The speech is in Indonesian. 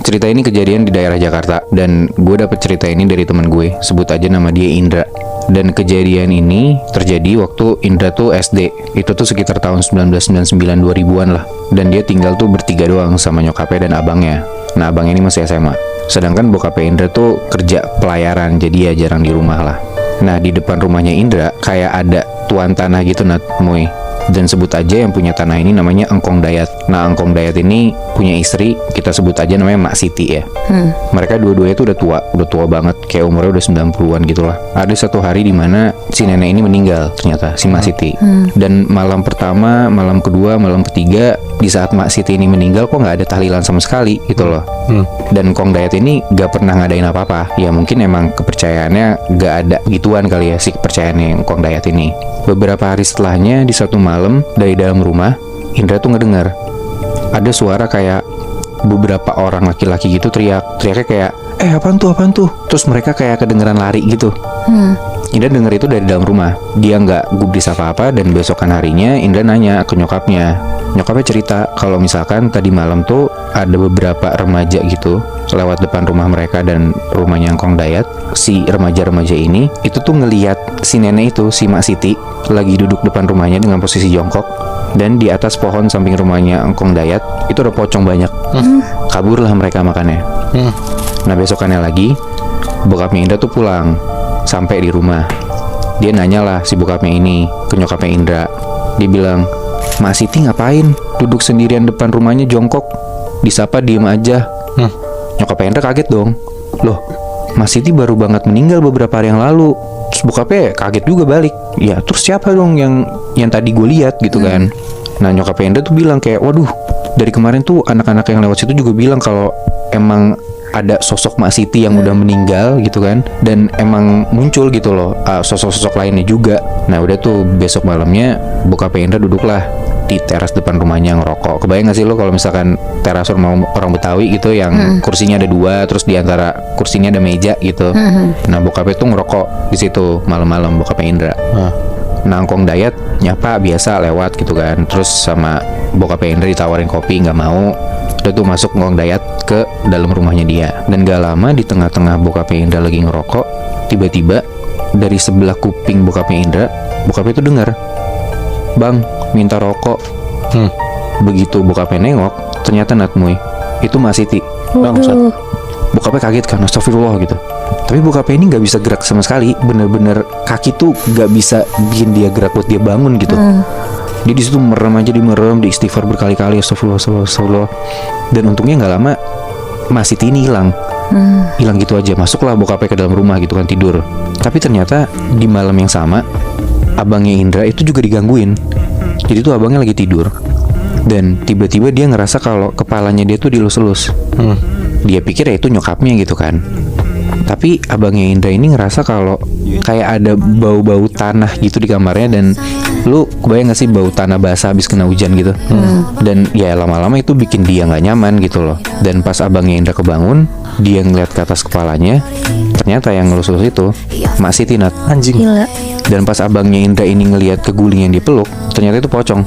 Cerita ini kejadian di daerah Jakarta, dan gue dapet cerita ini dari teman gue, sebut aja nama dia Indra. Dan kejadian ini terjadi waktu Indra tuh SD, itu tuh sekitar tahun 1999 2000-an lah. Dan dia tinggal tuh bertiga doang sama nyokapnya dan abangnya. Nah, abangnya ini masih SMA. Sedangkan bokapnya Indra tuh kerja pelayaran, jadi ya jarang di rumah lah. Nah, di depan rumahnya Indra kayak ada tuan tanah gitu, Nat Moy. Dan sebut aja yang punya tanah ini namanya Engkong Dayat. Nah, Engkong Dayat ini punya istri, kita sebut aja namanya Mak Siti ya. Mereka dua-duanya tuh udah tua banget, kayak umurnya udah 90-an gitu lah. Ada satu hari di mana si nenek ini meninggal ternyata, si Mak Siti. Dan malam pertama, malam kedua, malam ketiga, di saat Mak Siti ini meninggal kok nggak ada tahlilan sama sekali gitu loh. Dan Engkong Dayat ini gak pernah ngadain apa-apa. Ya mungkin emang kepercayaannya gak ada gituan kali ya, si kepercayaannya Engkong Dayat ini. Beberapa hari setelahnya, di satu malam, dari dalam rumah, Indra tuh ngedengar ada suara kayak beberapa orang laki-laki gitu teriaknya kayak apaan tuh, terus mereka kayak kedengeran lari gitu. Indra denger itu dari dalam rumah. Dia nggak gubris apa-apa, dan besokan harinya Indra nanya ke nyokapnya cerita kalau misalkan tadi malam tuh ada beberapa remaja gitu lewat depan rumah mereka dan rumahnya Engkong Dayat. Si remaja-remaja ini itu tuh ngeliat si nenek itu, si Mak Siti, lagi duduk depan rumahnya dengan posisi jongkok, dan di atas pohon samping rumahnya Engkong Dayat itu ada pocong banyak. Kaburlah mereka makannya. Nah, besokannya lagi bokapnya Indra tuh pulang. Sampai di rumah, dia nanyalah si bokapnya ini ke nyokapnya Indra. Dia bilang, Mak Siti ngapain duduk sendirian depan rumahnya jongkok, disapa diem aja. Nyokapnya Indra kaget dong. Loh, Mak Siti baru banget meninggal beberapa hari yang lalu. Terus bokapnya kaget juga balik. Ya terus siapa dong yang tadi gue lihat gitu kan. Nah, nyokapnya Indra tuh bilang kayak, waduh, dari kemarin tuh anak-anak yang lewat situ juga bilang kalau emang ada sosok Mak Siti yang udah meninggal gitu kan, dan emang muncul gitu loh sosok-sosok lainnya juga. Nah, udah tuh besok malamnya bokapnya Indra duduklah di teras depan rumahnya ngerokok. Kebayang gak sih lo kalau misalkan teras rumah orang Betawi gitu yang kursinya ada dua, terus di antara kursinya ada meja gitu. Nah, bokapnya tuh ngerokok di situ malam-malam, bokapnya Indra. Nah, Engkong Dayat nyapa biasa lewat gitu kan, terus sama bokapnya Indra ditawarin kopi, nggak mau. Udah tuh masuk Engkong Dayat ke dalam rumahnya dia. Dan gak lama di tengah-tengah bokapnya Indra lagi ngerokok, tiba-tiba dari sebelah kuping bokapnya Indra, bokapnya tuh dengar, "Bang, minta rokok." Begitu bokapnya nengok, ternyata Natmoy itu Mak Siti. Bangsat. Bokapnya kaget kan, astagfirullah gitu. Tapi bokapnya ini gak bisa gerak sama sekali. Bener-bener kaki tuh gak bisa bikin dia gerak buat dia bangun gitu. Dia di situ merem aja, di istighfar berkali-kali, astagfirullah. Dan untungnya nggak lama Mak Siti ini hilang gitu aja. Masuklah bokapnya ke dalam rumah gitu kan, tidur. Tapi ternyata di malam yang sama abangnya Indra itu juga digangguin. Jadi tuh abangnya lagi tidur, dan tiba-tiba dia ngerasa kalau kepalanya dia tuh dilus-elus. Dia pikir ya itu nyokapnya gitu kan. Tapi abangnya Indra ini ngerasa kalau kayak ada bau-bau tanah gitu di kamarnya. Dan lu kebayang gak sih bau tanah basah habis kena hujan gitu? Dan ya lama-lama itu bikin dia gak nyaman gitu loh. Dan pas abangnya Indra kebangun, dia ngeliat ke atas kepalanya, ternyata yang ngelus-elus itu Mak Siti, Nat. Anjing. Gila. Dan pas abangnya Indra ini ngeliat ke guling yang dipeluk, ternyata itu pocong.